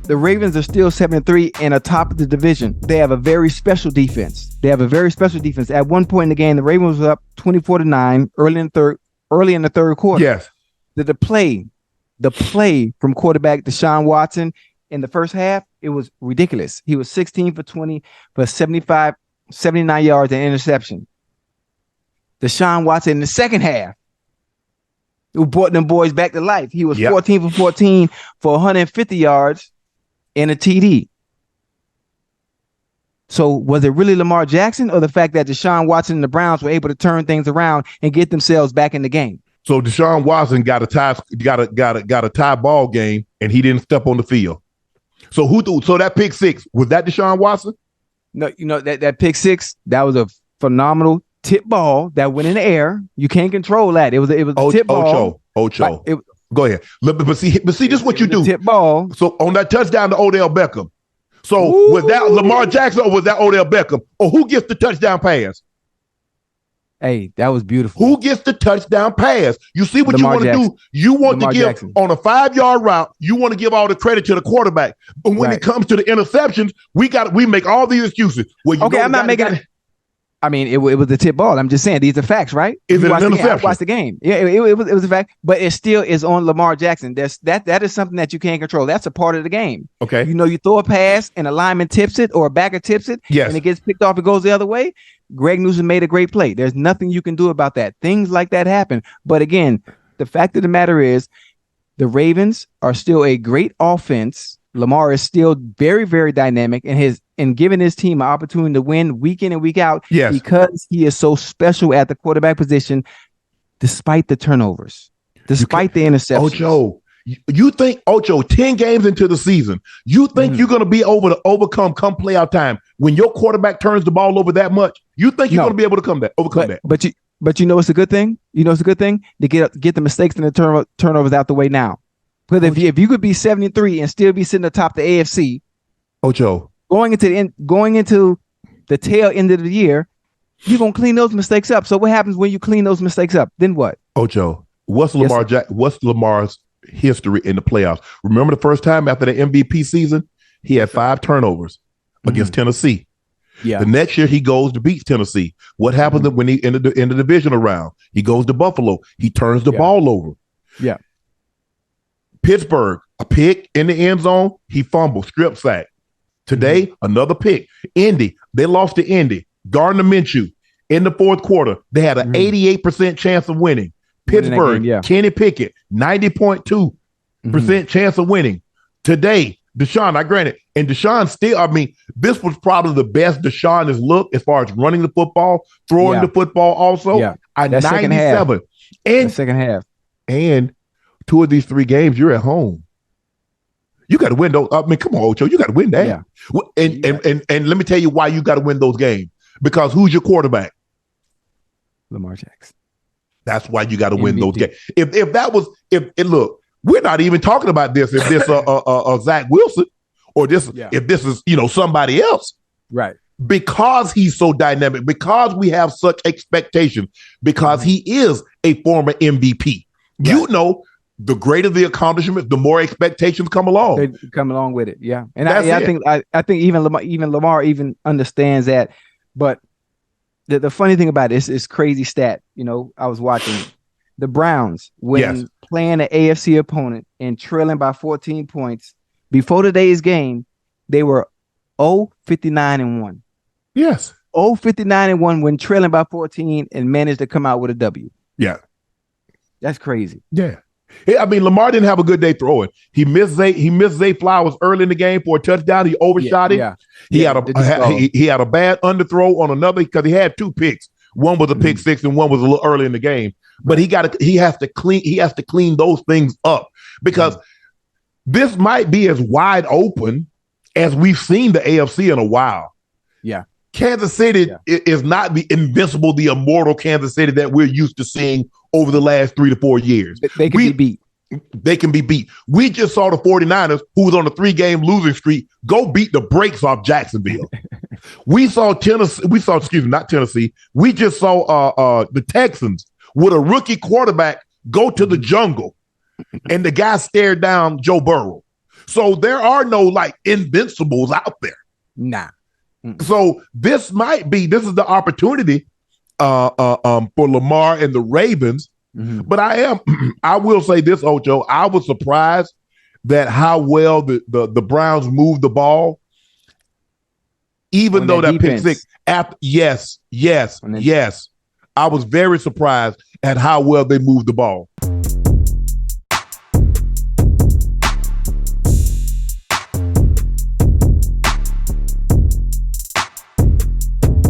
The Ravens are still 7-3 and atop of the division. They have a very special defense. At one point in the game, the Ravens was up 24-9 early in the third quarter. Yes. The play from quarterback Deshaun Watson in the first half, it was ridiculous. He was 16 for 20 for 79 yards and interception. Deshaun Watson in the second half, who brought them boys back to life. He was 14 for 14 for 150 yards and a TD. So was it really Lamar Jackson or the fact that Deshaun Watson and the Browns were able to turn things around and get themselves back in the game? So Deshaun Watson got a tie ball game and he didn't step on the field. So so that pick six, was that Deshaun Watson? No, that pick six, that was a phenomenal tip ball that went in the air. You can't control that. It was a tip ball. Ocho. Go ahead. But see, this is what you do. Tip ball. So on that touchdown to Odell Beckham. So was that Lamar Jackson or was that Odell Beckham? Or who gets the touchdown pass? Hey, that was beautiful. Who gets the touchdown pass? You see what Lamar you want to do? You want to give on a 5-yard route, you want to give all the credit to the quarterback. But when it comes to the interceptions, we make all these excuses. I'm not making it. I mean, it was the tip ball. I'm just saying these are facts, right? Is it an interception? I watched the game. Yeah, it was a fact, but it still is on Lamar Jackson. That is something that you can't control. That's a part of the game. Okay. You throw a pass and a lineman tips it or a backer tips it, yes, and it gets picked off. It goes the other way. Greg Newsome made a great play. There's nothing you can do about that. Things like that happen. But again, the fact of the matter is, the Ravens are still a great offense. Lamar is still very, very dynamic and giving his team an opportunity to win week in and week out because he is so special at the quarterback position, despite the turnovers, despite the interceptions. Ocho, you think, 10 games into the season, you think you're going to be able to overcome come playoff time when your quarterback turns the ball over that much? You think you're going to be able to overcome that? But it's a good thing? It's a good thing to get the mistakes and the turnovers out the way now. But if you could be 73 and still be sitting atop the AFC, Ocho, going into the tail end of the year, you're gonna clean those mistakes up. So what happens when you clean those mistakes up? Then what? Ocho, what's Lamar's history in the playoffs? Remember the first time after the MVP season, he had 5 turnovers against Tennessee. Yeah. The next year he goes to beat Tennessee. What happens when he in the divisional round? He goes to Buffalo. He turns the ball over. Yeah. Pittsburgh, a pick in the end zone, he fumbled, strip sack. Today, another pick. Indy, they lost to Indy. Gardner Minshew, in the fourth quarter, they had an 88% chance of winning. Pittsburgh, Kenny Pickett, 90.2% chance of winning. Today, Deshaun, I granted, and Deshaun still, this was probably the best Deshaun has looked as far as running the football, throwing the football also. Yeah. At 97. And second half. And 2 of these 3 games, you're at home. You got to win those. Come on, Ocho, you got to win that. Yeah. And let me tell you why you got to win those games. Because who's your quarterback? Lamar Jackson. That's why you got to win those games. Look, we're not even talking about this. If this Zach Wilson or this, if this is somebody else, right? Because he's so dynamic, because we have such expectations, because he is a former MVP. Right. The greater the accomplishment, the more expectations come along. They come along with it, yeah. And I think even Lamar even understands that. But the funny thing about it is crazy stat. I was watching the Browns when playing an AFC opponent and trailing by 14 points before today's game, they were 0-59-1. Yes, 0-59-1 when trailing by 14 and managed to come out with a W. Yeah, that's crazy. Yeah. Lamar didn't have a good day throwing. He missed Zay Flowers early in the game for a touchdown. He overshot it. He had a bad underthrow on another because he had 2 picks. One was a pick six and one was a little early in the game. But he has to clean those things up because this might be as wide open as we've seen the AFC in a while. Yeah. Kansas City is not the invincible, the immortal Kansas City that we're used to seeing over the last 3 to 4 years. They can be beat. They can be beat. We just saw the 49ers, who was on a 3-game losing streak, go beat the brakes off Jacksonville. We saw Tennessee. Not Tennessee. We just saw the Texans with a rookie quarterback go to the jungle, and the guy stared down Joe Burrow. So there are no like invincibles out there. Nah. So this is the opportunity for Lamar and the Ravens. Mm-hmm. But I will say this, Ocho, I was surprised that how well the Browns moved the ball, even though that pick six. Yes. I was very surprised at how well they moved the ball.